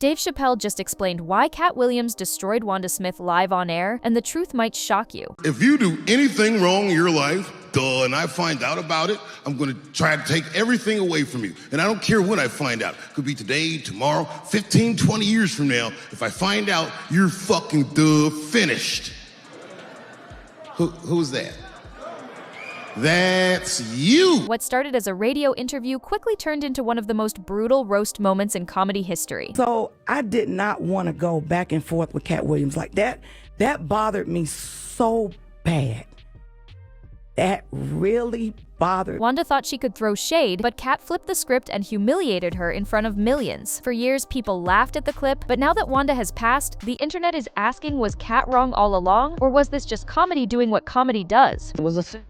Dave Chappelle just explained why Katt Williams destroyed Wanda Smith live on air, and the truth might shock you. If you do anything wrong in your life, and I find out about it, I'm gonna try to take everything away from you. And I don't care when I find out. Could be today, tomorrow, 15, 20 years from now. If I find out, you're fucking finished. Who's that? That's you! What started as a radio interview quickly turned into one of the most brutal roast moments in comedy history. So I did not want to go back and forth with Katt Williams like that. That bothered me so bad. That really bothered. Wanda thought she could throw shade, but Katt flipped the script and humiliated her in front of millions. For years, people laughed at the clip, but now that Wanda has passed, the internet is asking, was Katt wrong all along? Or was this just comedy doing what comedy does? It was a sin.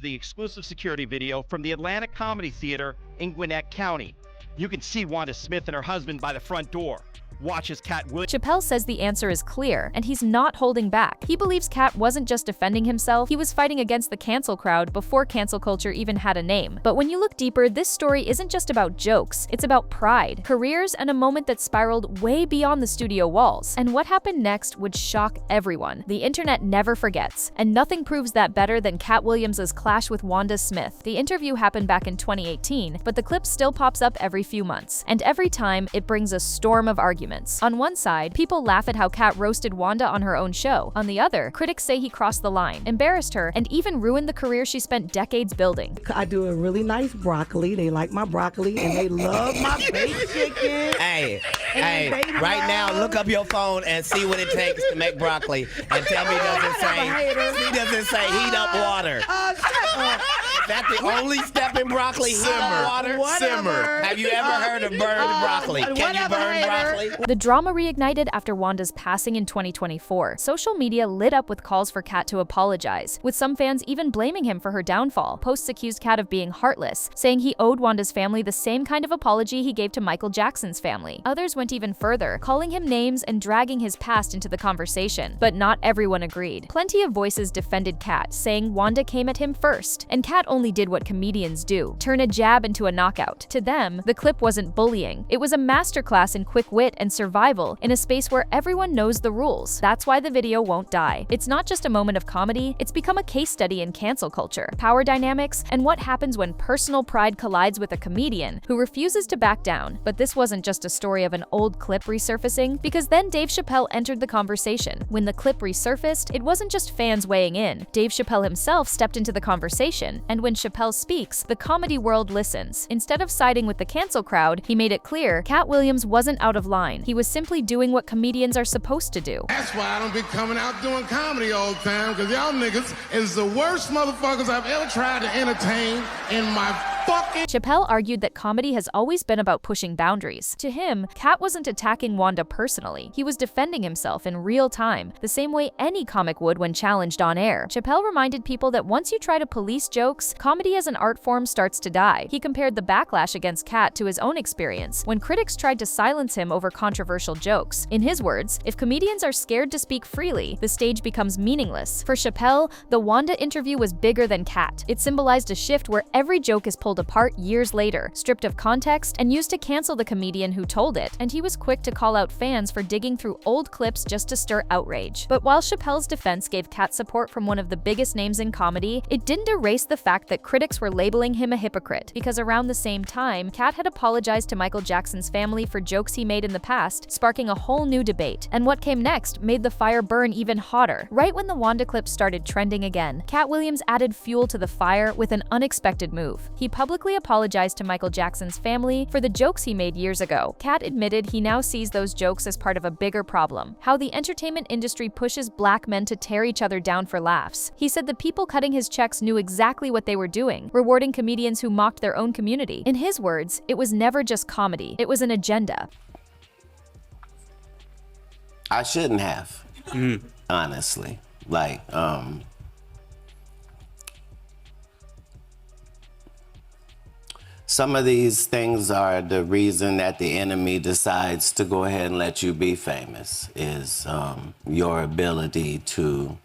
The exclusive security video from the Atlantic Comedy Theater in Gwinnett County. You can see Wanda Smith and her husband by the front door. Watch as Katt Williams. Chappelle says the answer is clear, and he's not holding back. He believes Katt wasn't just defending himself, he was fighting against the cancel crowd before cancel culture even had a name. But when you look deeper, this story isn't just about jokes, it's about pride, careers, and a moment that spiraled way beyond the studio walls. And what happened next would shock everyone. The internet never forgets, and nothing proves that better than Katt Williams' clash with Wanda Smith. The interview happened back in 2018, but the clip still pops up every few months, and every time it brings a storm of arguments. On one side, people laugh at how Katt roasted Wanda on her own show. On the other, critics say he crossed the line, embarrassed her, and even ruined the career she spent decades building. I do a really nice broccoli. They like my broccoli, and they love my baked chicken. Hey, right now, look up your phone and see what it takes to make broccoli, and tell me he doesn't say heat up water. Shut up. Is that the only step in broccoli? Heat up water? Simmer. Have you ever heard of burned broccoli? Can you burn broccoli? The drama reignited after Wanda's passing in 2024. Social media lit up with calls for Katt to apologize, with some fans even blaming him for her downfall. Posts accused Katt of being heartless, saying he owed Wanda's family the same kind of apology he gave to Michael Jackson's family. Others went even further, calling him names and dragging his past into the conversation. But not everyone agreed. Plenty of voices defended Katt, saying Wanda came at him first, and Katt only did what comedians do, turn a jab into a knockout. To them, the clip wasn't bullying. It was a masterclass in quick wit and survival in a space where everyone knows the rules. That's why the video won't die. It's not just a moment of comedy, it's become a case study in cancel culture, power dynamics, and what happens when personal pride collides with a comedian who refuses to back down. But this wasn't just a story of an old clip resurfacing, because then Dave Chappelle entered the conversation. When the clip resurfaced, it wasn't just fans weighing in. Dave Chappelle himself stepped into the conversation, and when Chappelle speaks, the comedy world listens. Instead of siding with the cancel crowd, he made it clear Katt Williams wasn't out of line. He was simply doing what comedians are supposed to do. That's why I don't be coming out doing comedy all the time, because y'all niggas is the worst motherfuckers I've ever tried to entertain in my fucking... Chappelle argued that comedy has always been about pushing boundaries. To him, Katt wasn't attacking Wanda personally. He was defending himself in real time, the same way any comic would when challenged on air. Chappelle reminded people that once you try to police jokes, comedy as an art form starts to die. He compared the backlash against Katt to his own experience when critics tried to silence him over controversial jokes. In his words, if comedians are scared to speak freely, the stage becomes meaningless. For Chappelle, the Wanda interview was bigger than Katt. It symbolized a shift where every joke is pulled apart years later, stripped of context, and used to cancel the comedian who told it. And he was quick to call out fans for digging through old clips just to stir outrage. But while Chappelle's defense gave Katt support from one of the biggest names in comedy, it didn't erase the fact that critics were labeling him a hypocrite. Because around the same time, Katt had apologized to Michael Jackson's family for jokes he made in the past, sparking a whole new debate. And what came next made the fire burn even hotter. Right when the Wanda clip started trending again, Katt Williams added fuel to the fire with an unexpected move. He publicly apologized to Michael Jackson's family for the jokes he made years ago. Katt admitted he now sees those jokes as part of a bigger problem, how the entertainment industry pushes black men to tear each other down for laughs. He said the people cutting his checks knew exactly what they were doing, rewarding comedians who mocked their own community. In his words, it was never just comedy, it was an agenda. I shouldn't have, honestly. Like, some of these things are the reason that the enemy decides to go ahead and let you be famous, is your ability to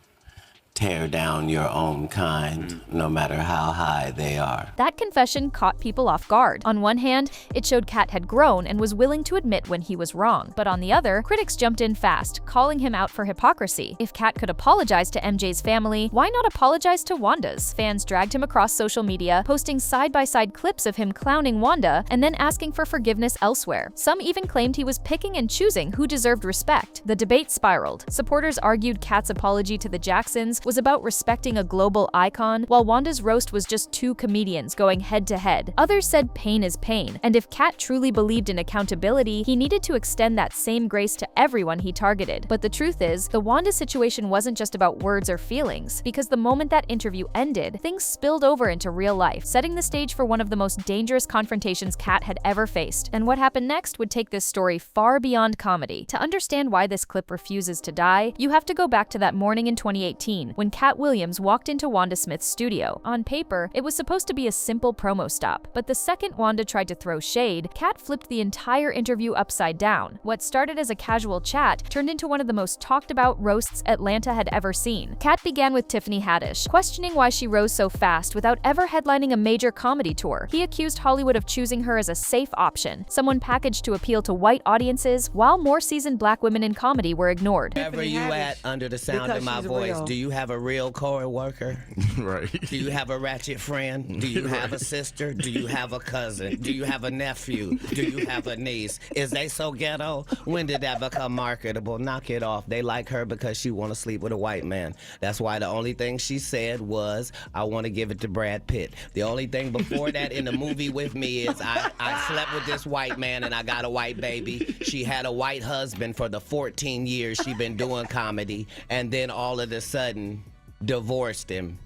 tear down your own kind, no matter how high they are. That confession caught people off guard. On one hand, it showed Katt had grown and was willing to admit when he was wrong. But on the other, critics jumped in fast, calling him out for hypocrisy. If Katt could apologize to MJ's family, why not apologize to Wanda's? Fans dragged him across social media, posting side-by-side clips of him clowning Wanda and then asking for forgiveness elsewhere. Some even claimed he was picking and choosing who deserved respect. The debate spiraled. Supporters argued Katt's apology to the Jacksons was about respecting a global icon, while Wanda's roast was just two comedians going head-to-head. Others said pain is pain, and if Katt truly believed in accountability, he needed to extend that same grace to everyone he targeted. But the truth is, the Wanda situation wasn't just about words or feelings, because the moment that interview ended, things spilled over into real life, setting the stage for one of the most dangerous confrontations Katt had ever faced. And what happened next would take this story far beyond comedy. To understand why this clip refuses to die, you have to go back to that morning in 2018, when Katt Williams walked into Wanda Smith's studio. On paper, it was supposed to be a simple promo stop, but the second Wanda tried to throw shade, Katt flipped the entire interview upside down. What started as a casual chat turned into one of the most talked about roasts Atlanta had ever seen. Katt began with Tiffany Haddish, questioning why she rose so fast without ever headlining a major comedy tour. He accused Hollywood of choosing her as a safe option, someone packaged to appeal to white audiences, while more seasoned black women in comedy were ignored. Wherever you at under the sound of my voice, do you have a real co-worker? Right. Do you have a ratchet friend? Do you have a sister? Do you have a cousin? Do you have a nephew? Do you have a niece? Is they so ghetto? When did that become marketable? Knock it off. They like her because she want to sleep with a white man. That's why the only thing she said was, I want to give it to Brad Pitt. The only thing before that in the movie with me is, I slept with this white man and I got a white baby. She had a white husband for the 14 years she been doing comedy, and then all of a sudden divorced him,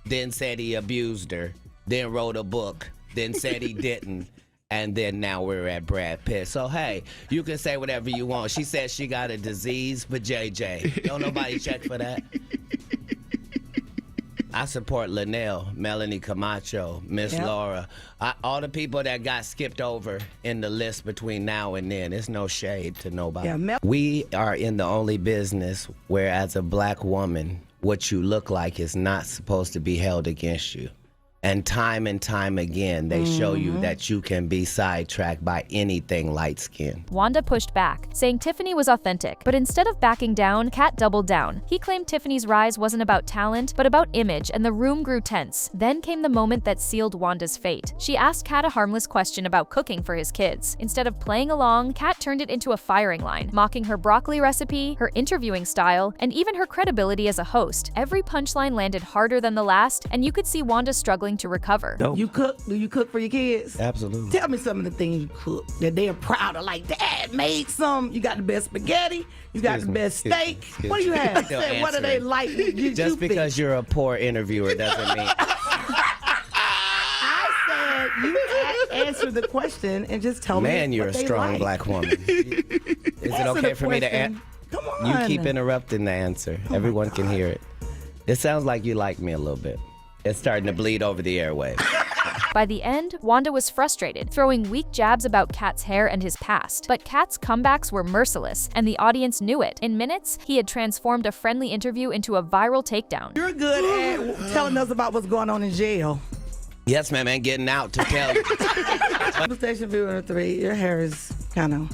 then said he abused her, then wrote a book, then said he didn't, and then now we're at Brad Pitt. So hey, you can say whatever you want. She said she got a disease for JJ. Don't nobody check for that. I support Linnell, Melanie Camacho, Miss Laura, all the people that got skipped over in the list between now and then. It's no shade to nobody. We are in the only business where, as a black woman, what you look like is not supposed to be held against you. And time again, they show you that you can be sidetracked by anything light-skinned. Wanda pushed back, saying Tiffany was authentic, but instead of backing down, Katt doubled down. He claimed Tiffany's rise wasn't about talent, but about image, and the room grew tense. Then came the moment that sealed Wanda's fate. She asked Katt a harmless question about cooking for his kids. Instead of playing along, Katt turned it into a firing line, mocking her broccoli recipe, her interviewing style, and even her credibility as a host. Every punchline landed harder than the last, and you could see Wanda struggling to recover. You cook? Do you cook for your kids? Absolutely. Tell me some of the things you cook that they are proud of. Like, Dad made some. You got the best spaghetti. You got the best steak. What do you have? Say, what do they like? Just because you're a poor interviewer doesn't mean. I said you answer the question and just tell me. Man, you're a strong black woman. Is it okay for me to answer? Come on. You keep interrupting the answer. Everyone can hear it. It sounds like you like me a little bit. It's starting to bleed over the airwaves. By the end, Wanda was frustrated, throwing weak jabs about Katt's hair and his past. But Katt's comebacks were merciless, and the audience knew it. In minutes, he had transformed a friendly interview into a viral takedown. You're good at telling us about what's going on in jail. Yes, ma'am, and getting out to tell you. Station viewer 3, your hair is kind of...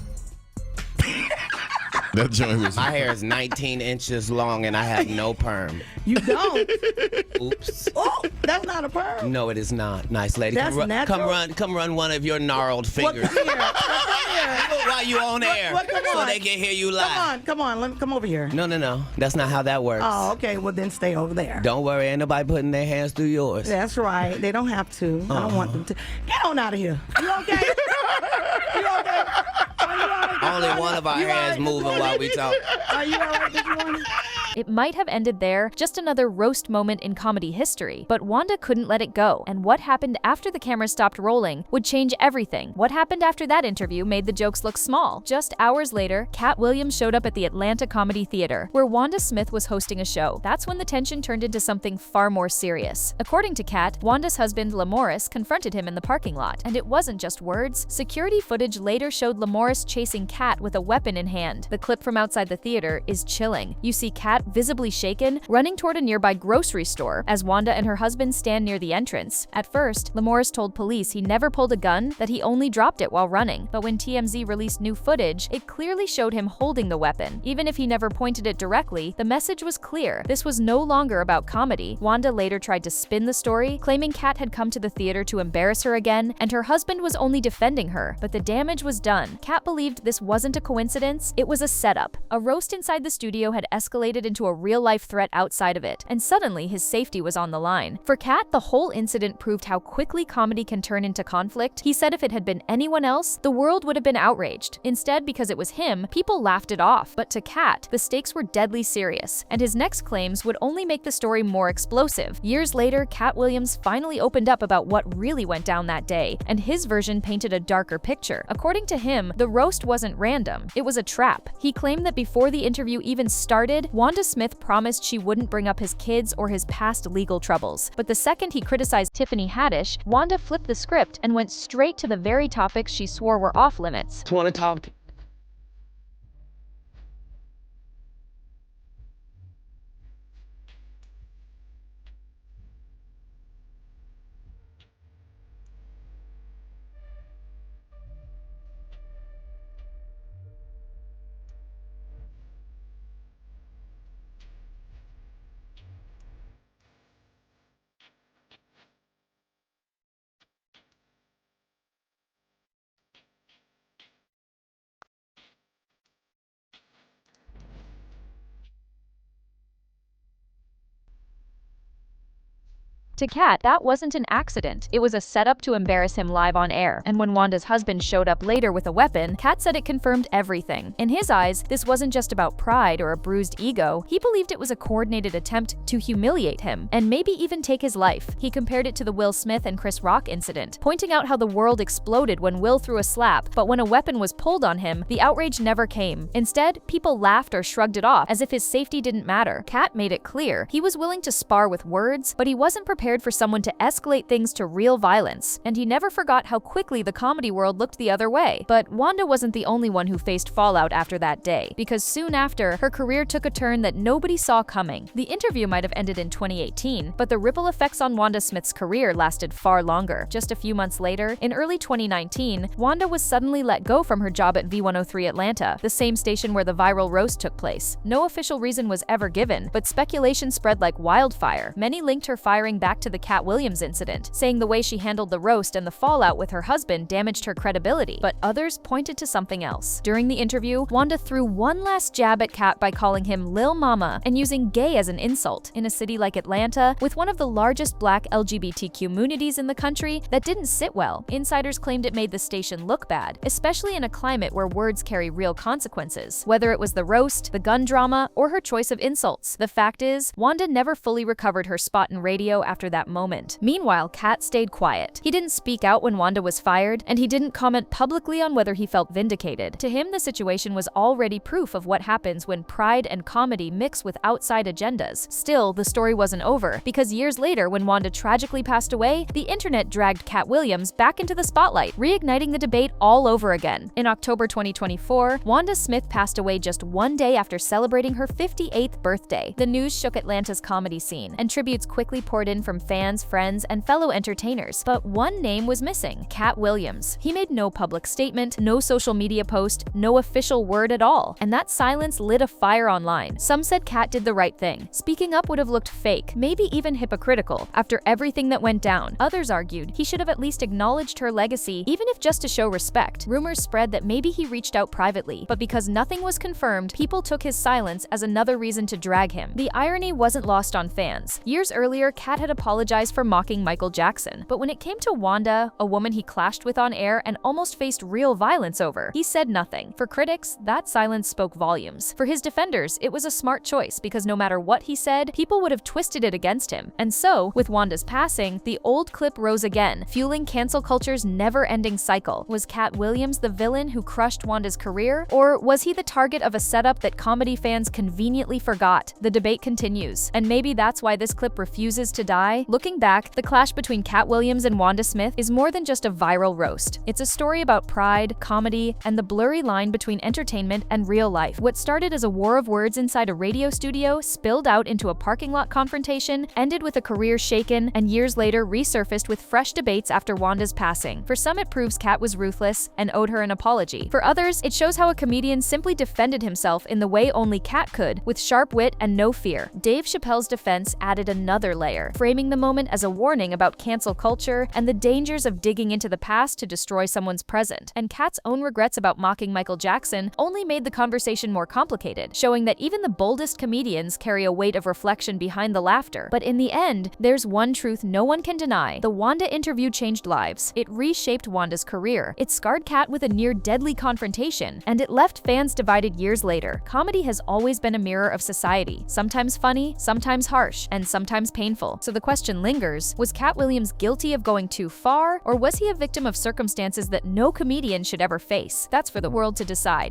That joint was. My hair is 19 inches long and I have no perm. You don't? Oops. Oh, that's not a perm. No, it is not. Nice lady. That's natural? Come run one of your gnarled fingers. Come here. While you on air, come so on. they can hear you live. Come on. Let me come over here. No. That's not how that works. Oh, okay. Well, then stay over there. Don't worry, ain't nobody putting their hands through yours. That's right. They don't have to. I don't want them to. Get on out of here. You okay? You okay? Are you all right? Only one of our hands moving while we talk. Are you all right this morning? It might have ended there, just another roast moment in comedy history. But Wanda couldn't let it go, and what happened after the camera stopped rolling would change everything. What happened after that interview made the jokes look small. Just hours later, Katt Williams showed up at the Atlanta Comedy Theater, where Wanda Smith was hosting a show. That's when the tension turned into something far more serious. According to Katt, Wanda's husband, Lamorris, confronted him in the parking lot. And it wasn't just words. Security footage later showed Lamorris chasing Katt with a weapon in hand. The clip from outside the theater is chilling. You see Katt, visibly shaken, running toward a nearby grocery store as Wanda and her husband stand near the entrance. At first, Lamorris told police he never pulled a gun, that he only dropped it while running. But when TMZ released new footage, it clearly showed him holding the weapon. Even if he never pointed it directly, the message was clear. This was no longer about comedy. Wanda later tried to spin the story, claiming Katt had come to the theater to embarrass her again, and her husband was only defending her. But the damage was done. Katt believed this wasn't a coincidence, it was a setup. A roast inside the studio had escalated into a real-life threat outside of it, and suddenly his safety was on the line. For Katt, the whole incident proved how quickly comedy can turn into conflict. He said if it had been anyone else, the world would have been outraged. Instead, because it was him, people laughed it off. But to Katt, the stakes were deadly serious, and his next claims would only make the story more explosive. Years later, Katt Williams finally opened up about what really went down that day, and his version painted a darker picture. According to him, the roast wasn't random, it was a trap. He claimed that before the interview even started, Wanda Smith promised she wouldn't bring up his kids or his past legal troubles. But the second he criticized Tiffany Haddish, Wanda flipped the script and went straight to the very topics she swore were off limits. Want to talk? To Katt, that wasn't an accident. It was a setup to embarrass him live on air. And when Wanda's husband showed up later with a weapon, Katt said it confirmed everything. In his eyes, this wasn't just about pride or a bruised ego. He believed it was a coordinated attempt to humiliate him, and maybe even take his life. He compared it to the Will Smith and Chris Rock incident, pointing out how the world exploded when Will threw a slap, but when a weapon was pulled on him, the outrage never came. Instead, people laughed or shrugged it off as if his safety didn't matter. Katt made it clear he was willing to spar with words, but he wasn't prepared for someone to escalate things to real violence, and he never forgot how quickly the comedy world looked the other way. But Wanda wasn't the only one who faced fallout after that day, because soon after, her career took a turn that nobody saw coming. The interview might have ended in 2018, but the ripple effects on Wanda Smith's career lasted far longer. Just a few months later, in early 2019, Wanda was suddenly let go from her job at V103 Atlanta, the same station where the viral roast took place. No official reason was ever given, but speculation spread like wildfire. Many linked her firing back to the Katt Williams incident, saying the way she handled the roast and the fallout with her husband damaged her credibility, but others pointed to something else. During the interview, Wanda threw one last jab at Katt by calling him Lil Mama and using gay as an insult. In a city like Atlanta, with one of the largest Black LGBTQ communities in the country, that didn't sit well. Insiders claimed it made the station look bad, especially in a climate where words carry real consequences. Whether it was the roast, the gun drama, or her choice of insults, the fact is, Wanda never fully recovered her spot in radio after that moment. Meanwhile, Katt stayed quiet. He didn't speak out when Wanda was fired, and he didn't comment publicly on whether he felt vindicated. To him, the situation was already proof of what happens when pride and comedy mix with outside agendas. Still, the story wasn't over, because years later, when Wanda tragically passed away, the internet dragged Katt Williams back into the spotlight, reigniting the debate all over again. In October 2024, Wanda Smith passed away just one day after celebrating her 58th birthday. The news shook Atlanta's comedy scene, and tributes quickly poured in from fans, friends, and fellow entertainers. But one name was missing: Katt Williams. He made no public statement, no social media post, no official word at all, and that silence lit a fire online. Some said Katt did the right thing. Speaking up would have looked fake, maybe even hypocritical, after everything that went down. Others argued he should have at least acknowledged her legacy, even if just to show respect. Rumors spread that maybe he reached out privately, but because nothing was confirmed, people took his silence as another reason to drag him. The irony wasn't lost on fans. Years earlier, Katt had apologized apologize for mocking Michael Jackson. But when it came to Wanda, a woman he clashed with on air and almost faced real violence over, he said nothing. For critics, that silence spoke volumes. For his defenders, it was a smart choice because no matter what he said, people would have twisted it against him. And so, with Wanda's passing, the old clip rose again, fueling cancel culture's never-ending cycle. Was Katt Williams the villain who crushed Wanda's career? Or was he the target of a setup that comedy fans conveniently forgot? The debate continues, and maybe that's why this clip refuses to die. Looking back, the clash between Katt Williams and Wanda Smith is more than just a viral roast. It's a story about pride, comedy, and the blurry line between entertainment and real life. What started as a war of words inside a radio studio spilled out into a parking lot confrontation, ended with a career shaken, and years later resurfaced with fresh debates after Wanda's passing. For some, it proves Katt was ruthless and owed her an apology. For others, it shows how a comedian simply defended himself in the way only Katt could, with sharp wit and no fear. Dave Chappelle's defense added another layer, framing the moment as a warning about cancel culture and the dangers of digging into the past to destroy someone's present. And Katt's own regrets about mocking Michael Jackson only made the conversation more complicated, showing that even the boldest comedians carry a weight of reflection behind the laughter. But in the end, there's one truth no one can deny. The Wanda interview changed lives. It reshaped Wanda's career. It scarred Katt with a near-deadly confrontation, and it left fans divided years later. Comedy has always been a mirror of society, sometimes funny, sometimes harsh, and sometimes painful. So the question lingers, was Katt Williams guilty of going too far, or was he a victim of circumstances that no comedian should ever face? That's for the world to decide.